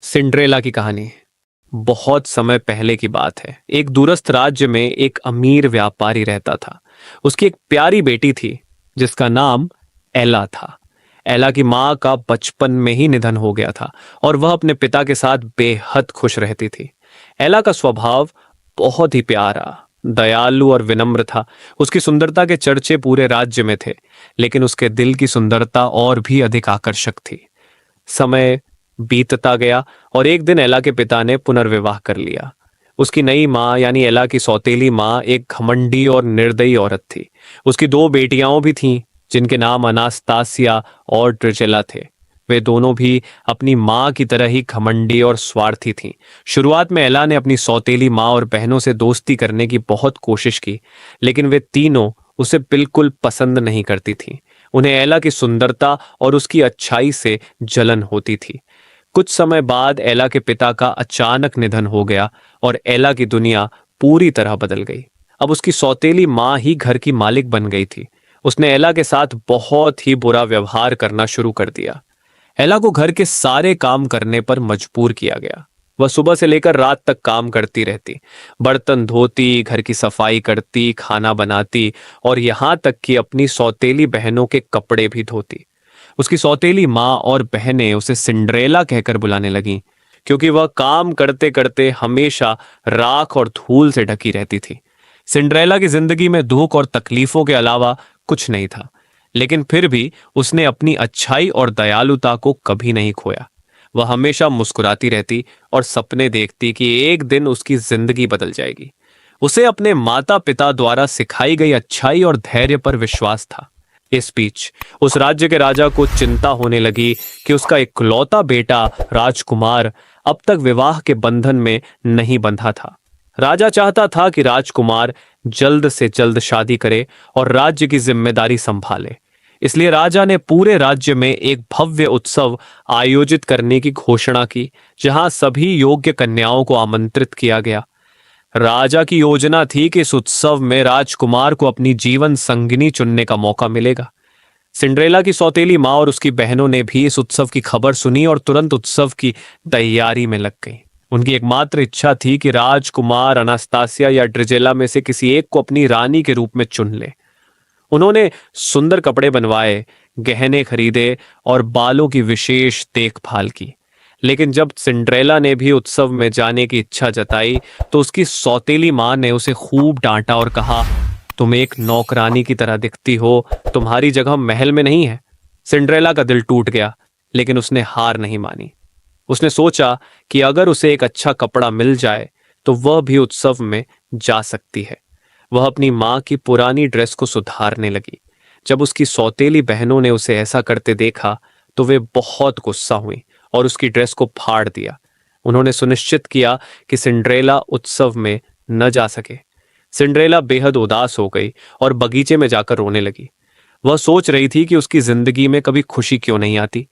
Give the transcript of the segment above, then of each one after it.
Cinderella की कहानी बहुत समय पहले की बात है। एक दूरस्थ राज्य में एक अमीर व्यापारी रहता था। उसकी एक प्यारी बेटी थी जिसका नाम एला था। एला की माँ का बचपन में ही निधन हो गया था और वह अपने पिता के साथ बेहद खुश रहती थी। एला का स्वभाव बहुत ही प्यारा, दयालु और विनम्र था। उसकी सुंदरता के चर्चे पूरे राज्य में थे, लेकिन उसके दिल की सुंदरता और भी अधिक आकर्षक थी। समय बीतता गया और एक दिन एला के पिता ने पुनर्विवाह कर लिया। उसकी नई माँ यानी एला की सौतेली माँ एक घमंडी और निर्दयी औरत थी। उसकी दो बेटियां भी थीं जिनके नाम अनास्तासिया और ड्रिजेला थे। वे दोनों भी अपनी माँ की तरह ही घमंडी और स्वार्थी थीं। शुरुआत में एला ने अपनी सौतेली माँ और बहनों से दोस्ती करने की बहुत कोशिश की, लेकिन वे तीनों उसे बिल्कुल पसंद नहीं करती थीं। उन्हें एला की सुंदरता और उसकी अच्छाई से जलन होती थी। कुछ समय बाद एला के पिता का अचानक निधन हो गया और एला की दुनिया पूरी तरह बदल गई। अब उसकी सौतेली माँ ही घर की मालिक बन गई थी। उसने एला के साथ बहुत ही बुरा व्यवहार करना शुरू कर दिया। एला को घर के सारे काम करने पर मजबूर किया गया। वह सुबह से लेकर रात तक काम करती रहती, बर्तन धोती, घर की सफाई करती, खाना बनाती और यहाँ तक कि अपनी सौतेली बहनों के कपड़े भी धोती। उसकी सौतेली माँ और बहनें उसे सिंड्रेला कहकर बुलाने लगीं, क्योंकि वह काम करते करते हमेशा राख और धूल से ढकी रहती थी। सिंड्रेला की जिंदगी में दुख और तकलीफों के अलावा कुछ नहीं था, लेकिन फिर भी उसने अपनी अच्छाई और दयालुता को कभी नहीं खोया। वह हमेशा मुस्कुराती रहती और सपने देखती कि एक दिन उसकी जिंदगी बदल जाएगी। उसे अपने माता पिता द्वारा सिखाई गई अच्छाई और धैर्य पर विश्वास था। इस बीच उस राज्य के राजा को चिंता होने लगी कि उसका इकलौता बेटा राजकुमार अब तक विवाह के बंधन में नहीं बंधा था। राजा चाहता था कि राजकुमार जल्द से जल्द शादी करे और राज्य की जिम्मेदारी संभाले। इसलिए राजा ने पूरे राज्य में एक भव्य उत्सव आयोजित करने की घोषणा की, जहां सभी योग्य कन्याओं को आमंत्रित किया गया। राजा की योजना थी कि इस उत्सव में राजकुमार को अपनी जीवन संगिनी चुनने का मौका मिलेगा। सिंड्रेला की सौतेली माँ और उसकी बहनों ने भी इस उत्सव की खबर सुनी और तुरंत उत्सव की तैयारी में लग गई। उनकी एकमात्र इच्छा थी कि राजकुमार अनास्तासिया या ड्रिजेला में से किसी एक को अपनी रानी के रूप में चुन ले। उन्होंने सुंदर कपड़े बनवाए, गहने खरीदे और बालों की विशेष देखभाल की। लेकिन जब सिंड्रेला ने भी उत्सव में जाने की इच्छा जताई तो उसकी सौतेली माँ ने उसे खूब डांटा और कहा, तुम एक नौकरानी की तरह दिखती हो, तुम्हारी जगह महल में नहीं है। सिंड्रेला का दिल टूट गया, लेकिन उसने हार नहीं मानी। उसने सोचा कि अगर उसे एक अच्छा कपड़ा मिल जाए तो वह भी उत्सव में जा सकती है। वह अपनी माँ की पुरानी ड्रेस को सुधारने लगी। जब उसकी सौतेली बहनों ने उसे ऐसा करते देखा तो वे बहुत गुस्सा हुई और उसकी ड्रेस को फाड़ दिया। उन्होंने सुनिश्चित किया कि सिंड्रेला उत्सव में न जा सके। सिंड्रेला बेहद उदास हो गई और बगीचे में जाकर रोने लगी। वह सोच रही थी कि उसकी जिंदगी में कभी खुशी क्यों नहीं आती।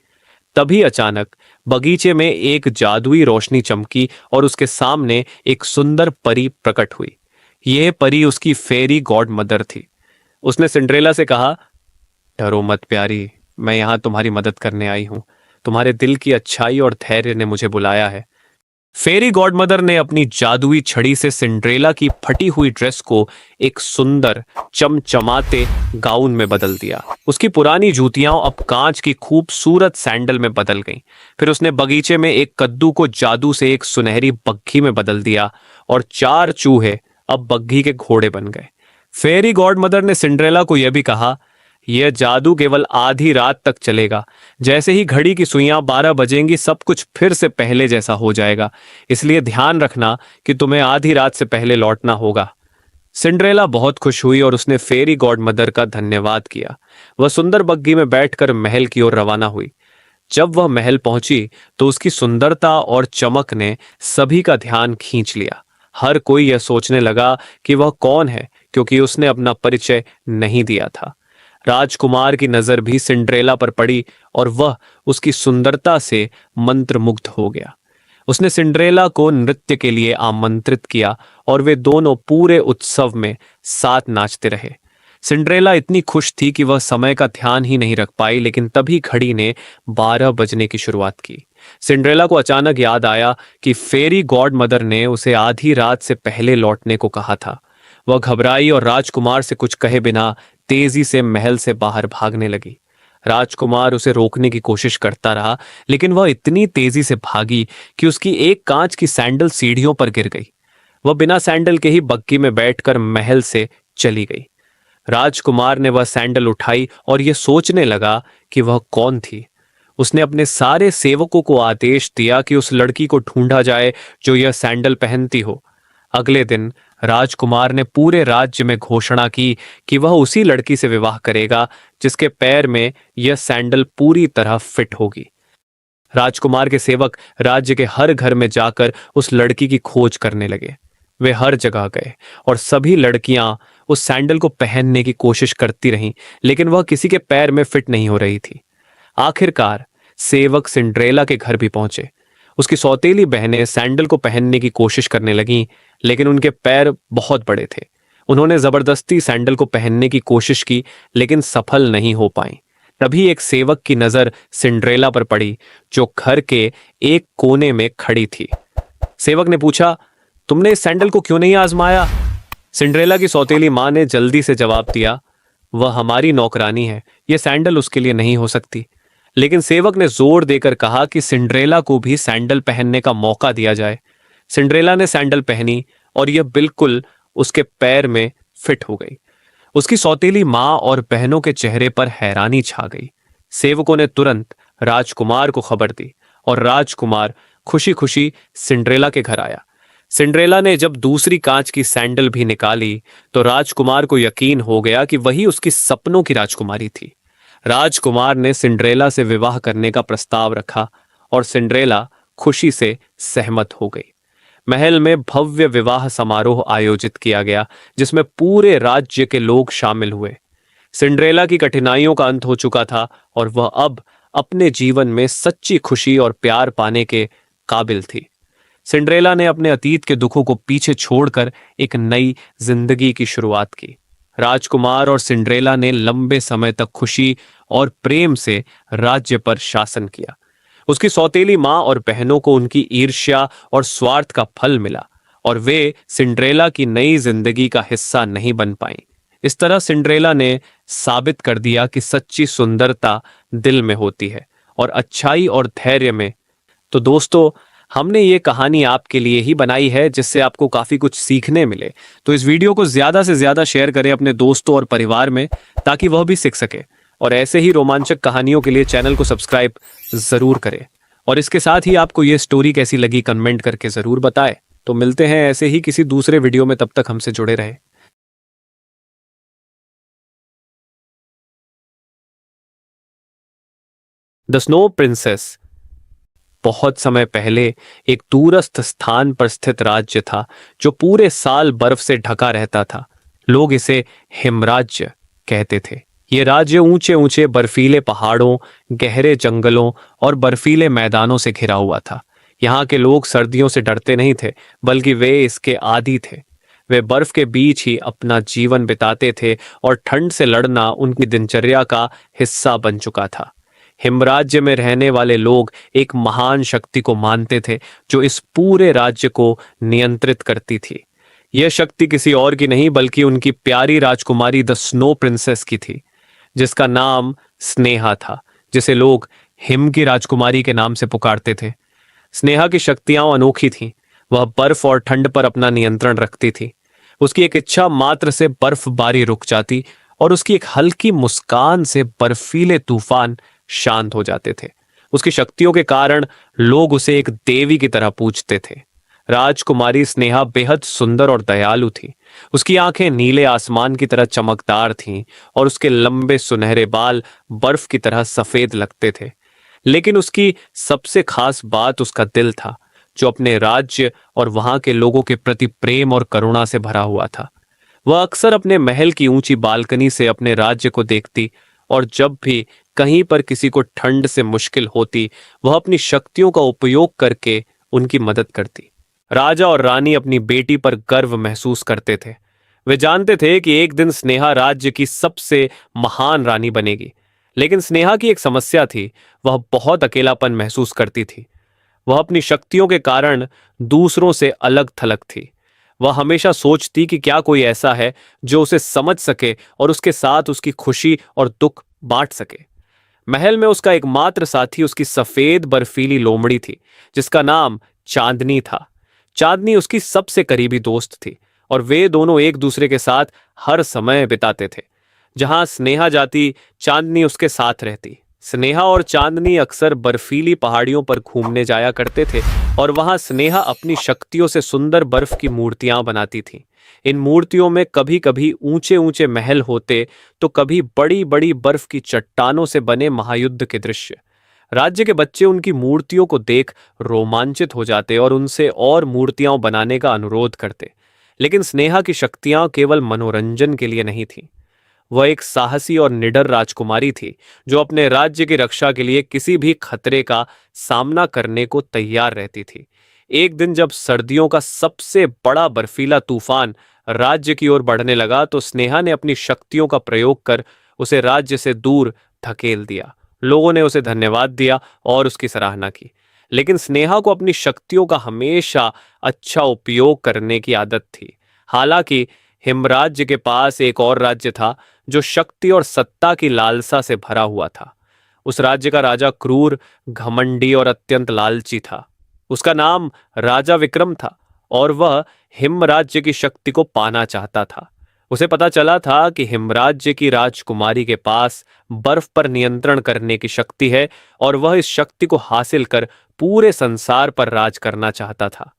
तभी अचानक बगीचे में एक जादुई रोशनी चमकी और उसके सामने एक सुंदर परी प्रकट हुई। यह परी उसकी फेरी गॉड मदर थी। उसने सिंड्रेला से कहा, डरो मत प्यारी, मैं यहां तुम्हारी मदद करने आई हूं। तुम्हारे दिल की अच्छाई और धैर्य ने मुझे बुलाया है। फेरी गॉडमदर ने अपनी जादुई छड़ी से सिंड्रेला की फटी हुई ड्रेस को एक सुंदर चमचमाते गाउन में बदल दिया। उसकी पुरानी जूतियां अब कांच की खूबसूरत सैंडल में बदल गईं। फिर उसने बगीचे में एक कद्दू को जादू से एक सुनहरी बग्घी में बदल दिया और चार चूहे अब बग्घी के घोड़े बन गए। फेरी गॉडमदर ने सिंड्रेला को यह भी कहा, यह जादू केवल आधी रात तक चलेगा। जैसे ही घड़ी की सुइयां 12 बजेंगी सब कुछ फिर से पहले जैसा हो जाएगा। इसलिए ध्यान रखना कि तुम्हें आधी रात से पहले लौटना होगा। सिंड्रेला बहुत खुश हुई और उसने फेरी गॉड मदर का धन्यवाद किया। वह सुंदर बग्घी में बैठकर महल की ओर रवाना हुई। जब वह महल पहुंची तो उसकी सुंदरता और चमक ने सभी का ध्यान खींच लिया। हर कोई यह सोचने लगा कि वह कौन है, क्योंकि उसने अपना परिचय नहीं दिया था। राजकुमार की नजर भी सिंड्रेला पर पड़ी और वह उसकी सुंदरता से मंत्रमुग्ध हो गया। उसने सिंड्रेला को नृत्य के लिए आमंत्रित किया और वे दोनों पूरे उत्सव में साथ नाचते रहे। सिंड्रेला इतनी खुश थी कि वह समय का ध्यान ही नहीं रख पाई, लेकिन तभी घड़ी ने 12 बजने की शुरुआत की। सिंड्रेला को अचानक याद आया कि फेरी गॉड मदर ने उसे आधी रात से पहले लौटने को कहा था। वह घबराई और राजकुमार से कुछ कहे बिना तेजी से महल से बाहर भागने लगी। राजकुमार उसे रोकने की कोशिश करता रहा, लेकिन वह इतनी तेजी से भागी कि उसकी एक कांच की सैंडल सीढ़ियों पर गिर गई। वह बिना सैंडल के ही बग्गी में बैठकर महल से चली गई। राजकुमार ने वह सैंडल उठाई और यह सोचने लगा कि वह कौन थी। उसने अपने सारे सेवकों को आदेश दिया कि उस लड़की को ढूंढा जाए जो यह सैंडल पहनती हो। अगले दिन राजकुमार ने पूरे राज्य में घोषणा की कि वह उसी लड़की से विवाह करेगा जिसके पैर में यह सैंडल पूरी तरह फिट होगी। राजकुमार के सेवक राज्य के हर घर में जाकर उस लड़की की खोज करने लगे। वे हर जगह गए और सभी लड़कियां उस सैंडल को पहनने की कोशिश करती रहीं, लेकिन वह किसी के पैर में फिट नहीं हो रही थी। आखिरकार सेवक सिंड्रेला के घर भी पहुंचे। उसकी सौतेली बहनें सैंडल को पहनने की कोशिश करने लगीं, लेकिन उनके पैर बहुत बड़े थे। उन्होंने जबरदस्ती सैंडल को पहनने की कोशिश की, लेकिन सफल नहीं हो पाई। तभी एक सेवक की नजर सिंड्रेला पर पड़ी, जो घर के एक कोने में खड़ी थी। सेवक ने पूछा, तुमने इस सैंडल को क्यों नहीं आजमाया? सिंड्रेला की सौतेली मां ने जल्दी से जवाब दिया, वह हमारी नौकरानी है, यह सैंडल उसके लिए नहीं हो सकती। लेकिन सेवक ने जोर देकर कहा कि सिंड्रेला को भी सैंडल पहनने का मौका दिया जाए। सिंड्रेला ने सैंडल पहनी और यह बिल्कुल उसके पैर में फिट हो गई। उसकी सौतेली मां और बहनों के चेहरे पर हैरानी छा गई। सेवकों ने तुरंत राजकुमार को खबर दी और राजकुमार खुशी खुशी सिंड्रेला के घर आया। सिंड्रेला ने जब दूसरी कांच की सैंडल भी निकाली तो राजकुमार को यकीन हो गया कि वही उसकी सपनों की राजकुमारी थी। राजकुमार ने सिंड्रेला से विवाह करने का प्रस्ताव रखा और सिंड्रेला खुशी से सहमत हो गई। महल में भव्य विवाह समारोह आयोजित किया गया, जिसमें पूरे राज्य के लोग शामिल हुए। सिंड्रेला की कठिनाइयों का अंत हो चुका था और वह अब अपने जीवन में सच्ची खुशी और प्यार पाने के काबिल थी। सिंड्रेला ने अपने अतीत के दुखों को पीछे छोड़कर एक नई जिंदगी की शुरुआत की। राजकुमार और सिंड्रेला ने लंबे समय तक खुशी और प्रेम से राज्य पर शासन किया। उसकी सौतेली मां और बहनों को उनकी ईर्ष्या और स्वार्थ का फल मिला और वे सिंड्रेला की नई जिंदगी का हिस्सा नहीं बन पाईं। इस तरह सिंड्रेला ने साबित कर दिया कि सच्ची सुंदरता दिल में होती है और अच्छाई और धैर्य में। तो दोस्तों, हमने ये कहानी आपके लिए ही बनाई है, जिससे आपको काफी कुछ सीखने मिले। तो इस वीडियो को ज्यादा से ज्यादा शेयर करें अपने दोस्तों और परिवार में, ताकि वह भी सीख सके। और ऐसे ही रोमांचक कहानियों के लिए चैनल को सब्सक्राइब जरूर करें। और इसके साथ ही आपको ये स्टोरी कैसी लगी कमेंट करके जरूर बताएं। तो मिलते हैं ऐसे ही किसी दूसरे वीडियो में, तब तक हमसे जुड़े रहें। The snow princess. बहुत समय पहले एक दूरस्थ स्थान पर स्थित राज्य था, जो पूरे साल बर्फ से ढका रहता था। लोग इसे हिमराज्य कहते थे। ये राज्य ऊंचे ऊंचे बर्फीले पहाड़ों, गहरे जंगलों और बर्फीले मैदानों से घिरा हुआ था। यहाँ के लोग सर्दियों से डरते नहीं थे, बल्कि वे इसके आदी थे। वे बर्फ के बीच ही अपना जीवन बिताते थे और ठंड से लड़ना उनकी दिनचर्या का हिस्सा बन चुका था। हिमराज्य में रहने वाले लोग एक महान शक्ति को मानते थे, जो इस पूरे राज्य को नियंत्रित करती थी। यह शक्ति किसी और की नहीं, बल्कि उनकी प्यारी राजकुमारी द स्नो प्रिंसेस की थी, जिसका नाम स्नेहा था, जिसे लोग हिम की राजकुमारी के नाम से पुकारते थे। स्नेहा की शक्तियां अनोखी थीं। वह बर्फ और ठंड पर अपना नियंत्रण रखती थी। उसकी एक इच्छा मात्र से बर्फबारी रुक जाती और उसकी एक हल्की मुस्कान से बर्फीले तूफान शांत हो जाते थे। उसकी शक्तियों के कारण लोग उसे एक देवी की तरह पूजते थे। राजकुमारी स्नेहा बेहद सुंदर और दयालु थी। उसकी आंखें नीले आसमान की तरह चमकदार थीं और उसके लंबे सुनहरे बाल बर्फ की तरह सफेद लगते थे। लेकिन उसकी सबसे खास बात उसका दिल था, जो अपने राज्य और वहां के लोगों के प्रति प्रेम और करुणा से भरा हुआ था। वह अक्सर अपने महल की ऊंची बालकनी से अपने राज्य को देखती और जब भी कहीं पर किसी को ठंड से मुश्किल होती, वह अपनी शक्तियों का उपयोग करके उनकी मदद करती। राजा और रानी अपनी बेटी पर गर्व महसूस करते थे। वे जानते थे कि एक दिन स्नेहा राज्य की सबसे महान रानी बनेगी। लेकिन स्नेहा की एक समस्या थी, वह बहुत अकेलापन महसूस करती थी। वह अपनी शक्तियों के कारण दूसरों से अलग थलग थी। वह हमेशा सोचती कि क्या कोई ऐसा है जो उसे समझ सके और उसके साथ उसकी खुशी और दुख बांट सके। महल में उसका एकमात्र साथी उसकी सफेद बर्फीली लोमड़ी थी, जिसका नाम चांदनी था। चांदनी उसकी सबसे करीबी दोस्त थी और वे दोनों एक दूसरे के साथ हर समय बिताते थे। जहां स्नेहा जाती, चांदनी उसके साथ रहती। स्नेहा और चांदनी अक्सर बर्फीली पहाड़ियों पर घूमने जाया करते थे और वहां स्नेहा अपनी शक्तियों से सुंदर बर्फ की मूर्तियां बनाती थी। इन मूर्तियों में कभी कभी ऊंचे ऊंचे महल होते, तो कभी बड़ी बड़ी बर्फ की चट्टानों से बने महायुद्ध के दृश्य। राज्य के बच्चे उनकी मूर्तियों को देख रोमांचित हो जाते और उनसे और मूर्तियां बनाने का अनुरोध करते। लेकिन स्नेहा की शक्तियां केवल मनोरंजन के लिए नहीं थीं। वह एक साहसी और निडर राजकुमारी थी, जो अपने राज्य की रक्षा के लिए किसी भी खतरे का सामना करने को तैयार रहती थी। एक दिन जब सर्दियों का सबसे बड़ा बर्फीला तूफान राज्य की ओर बढ़ने लगा, तो स्नेहा ने अपनी शक्तियों का प्रयोग कर उसे राज्य से दूर धकेल दिया। लोगों ने उसे धन्यवाद दिया और उसकी सराहना की। लेकिन स्नेहा को अपनी शक्तियों का हमेशा अच्छा उपयोग करने की आदत थी। हालांकि हिमराज्य के पास एक और राज्य था जो शक्ति और सत्ता की लालसा से भरा हुआ था। उस राज्य का राजा क्रूर, घमंडी और अत्यंत लालची था। उसका नाम राजा विक्रम था और वह हिमराज्य की शक्ति को पाना चाहता था। उसे पता चला था कि हिमराज्य की राजकुमारी के पास बर्फ पर नियंत्रण करने की शक्ति है और वह इस शक्ति को हासिल कर पूरे संसार पर राज करना चाहता था।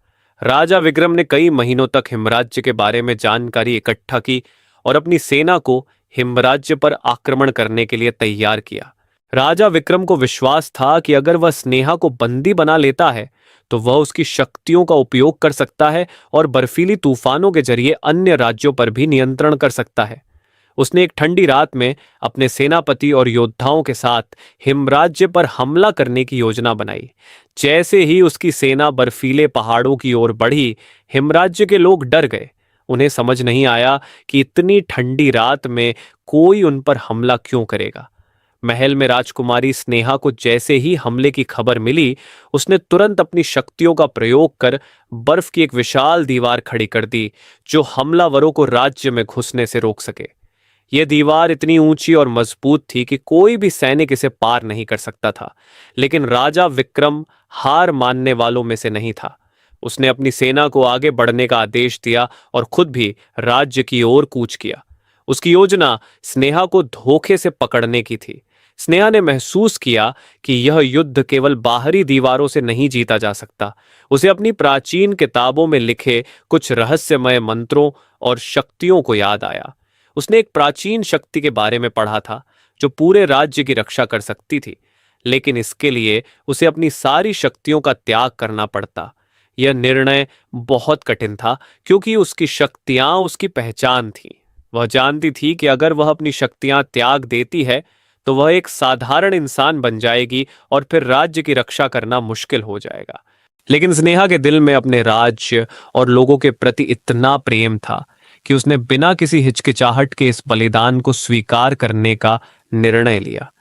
राजा विक्रम ने कई महीनों तक हिमराज्य के बारे में जानकारी इकट्ठा की और अपनी सेना को हिमराज्य पर आक्रमण करने के लिए तैयार किया। राजा विक्रम को विश्वास था कि अगर वह स्नेहा को बंदी बना लेता है, तो वह उसकी शक्तियों का उपयोग कर सकता है और बर्फीली तूफानों के जरिए अन्य राज्यों पर भी नियंत्रण कर सकता है। उसने एक ठंडी रात में अपने सेनापति और योद्धाओं के साथ हिमराज्य पर हमला करने की योजना बनाई। जैसे ही उसकी सेना बर्फीले पहाड़ों की ओर बढ़ी, हिमराज्य के लोग डर गए। उन्हें समझ नहीं आया कि इतनी ठंडी रात में कोई उन पर हमला क्यों करेगा। महल में राजकुमारी स्नेहा को जैसे ही हमले की खबर मिली, उसने तुरंत अपनी शक्तियों का प्रयोग कर बर्फ की एक विशाल दीवार खड़ी कर दी, जो हमलावरों को राज्य में घुसने से रोक सके। यह दीवार इतनी ऊंची और मजबूत थी कि कोई भी सैनिक इसे पार नहीं कर सकता था। लेकिन राजा विक्रम हार मानने वालों में से नहीं था। उसने अपनी सेना को आगे बढ़ने का आदेश दिया और खुद भी राज्य की ओर कूच किया। उसकी योजना स्नेहा को धोखे से पकड़ने की थी। स्नेहा ने महसूस किया कि यह युद्ध केवल बाहरी दीवारों से नहीं जीता जा सकता। उसे अपनी प्राचीन किताबों में लिखे कुछ रहस्यमय मंत्रों और शक्तियों को याद आया। उसने एक प्राचीन शक्ति के बारे में पढ़ा था जो पूरे राज्य की रक्षा कर सकती थी, लेकिन इसके लिए उसे अपनी सारी शक्तियों का त्याग करना पड़ता। यह निर्णय बहुत कठिन था, क्योंकि उसकी शक्तियां उसकी पहचान थीं। वह जानती थी कि अगर वह अपनी शक्तियां त्याग देती है, तो वह एक साधारण इंसान बन जाएगी और फिर राज्य की रक्षा करना मुश्किल हो जाएगा। लेकिन स्नेहा के दिल में अपने राज्य और लोगों के प्रति इतना प्रेम था कि उसने बिना किसी हिचकिचाहट के इस बलिदान को स्वीकार करने का निर्णय लिया।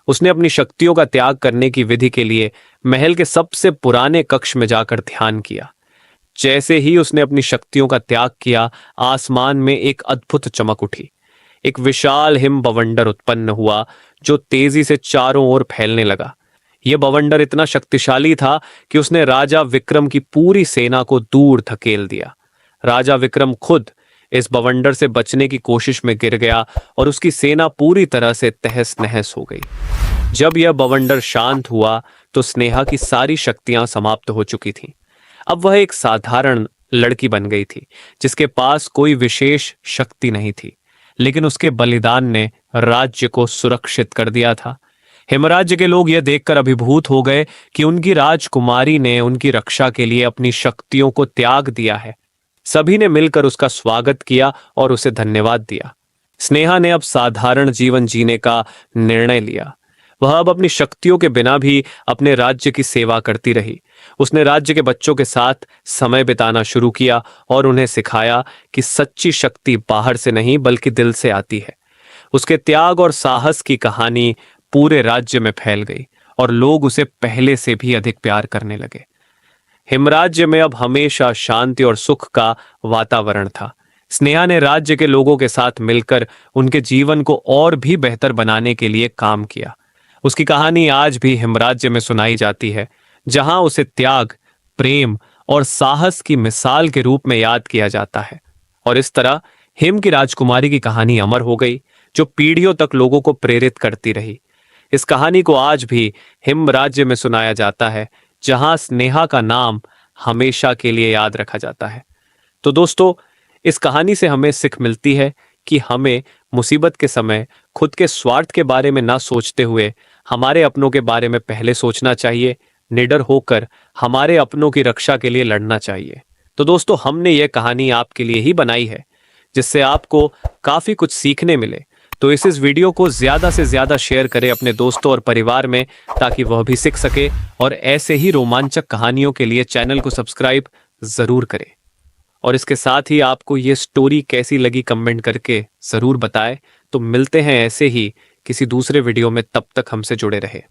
उसने अपनी शक्तियों का त्याग करने की विधि के लिए महल के सबसे पुराने कक्ष में जाकर ध्यान किया। जैसे ही उसने अपनी शक्तियों का त्याग किया, आसमान में एक अद्भुत चमक उठी। एक विशाल हिम बवंडर उत्पन्न हुआ जो तेजी से चारों ओर फैलने लगा। यह बवंडर इतना शक्तिशाली था कि उसने राजा विक्रम की पूरी सेना को दूर धकेल दिया। राजा विक्रम खुद इस बवंडर से बचने की कोशिश में गिर गया और उसकी सेना पूरी तरह से तहस नहस हो गई। जब यह बवंडर शांत हुआ, तो स्नेहा की सारी शक्तियां समाप्त हो चुकी थीं। अब वह एक साधारण लड़की बन गई थी, जिसके पास कोई विशेष शक्ति नहीं थी, लेकिन उसके बलिदान ने राज्य को सुरक्षित कर दिया था। हिमराज्य के लोग यह देखकर अभिभूत हो गए कि उनकी राजकुमारी ने उनकी रक्षा के लिए अपनी शक्तियों को त्याग दिया है। सभी ने मिलकर उसका स्वागत किया और उसे धन्यवाद दिया। स्नेहा ने अब साधारण जीवन जीने का निर्णय लिया। वह अब अपनी शक्तियों के बिना भी अपने राज्य की सेवा करती रही। उसने राज्य के बच्चों के साथ समय बिताना शुरू किया और उन्हें सिखाया कि सच्ची शक्ति बाहर से नहीं बल्कि दिल से आती है। उसके त्याग और साहस की कहानी पूरे राज्य में फैल गई और लोग उसे पहले से भी अधिक प्यार करने लगे। हिमराज्य में अब हमेशा शांति और सुख का वातावरण था। स्नेहा ने राज्य के लोगों के साथ मिलकर उनके जीवन को और भी बेहतर बनाने के लिए काम किया। उसकी कहानी आज भी हिमराज्य में सुनाई जाती है, जहां उसे त्याग, प्रेम और साहस की मिसाल के रूप में याद किया जाता है। और इस तरह हिम की राजकुमारी की कहानी अमर हो गई, जो पीढ़ियों तक लोगों को प्रेरित करती रही। इस कहानी को आज भी हिम राज्य में सुनाया जाता है, जहां स्नेहा का नाम हमेशा के लिए याद रखा जाता है। तो दोस्तों, इस कहानी से हमें सीख मिलती है कि हमें मुसीबत के समय खुद के स्वार्थ के बारे में ना सोचते हुए हमारे अपनों के बारे में पहले सोचना चाहिए, निडर होकर हमारे अपनों की रक्षा के लिए लड़ना चाहिए। तो दोस्तों, हमने ये कहानी आपके लिए ही बनाई है, जिससे आपको काफी कुछ सीखने मिले। तो इस वीडियो को ज्यादा से ज्यादा शेयर करें अपने दोस्तों और परिवार में, ताकि वह भी सीख सके। और ऐसे ही रोमांचक कहानियों के लिए चैनल को सब्सक्राइब जरूर करें। और इसके साथ ही आपको ये स्टोरी कैसी लगी कमेंट करके जरूर बताएं। तो मिलते हैं ऐसे ही किसी दूसरे वीडियो में, तब तक हमसे जुड़े रहे।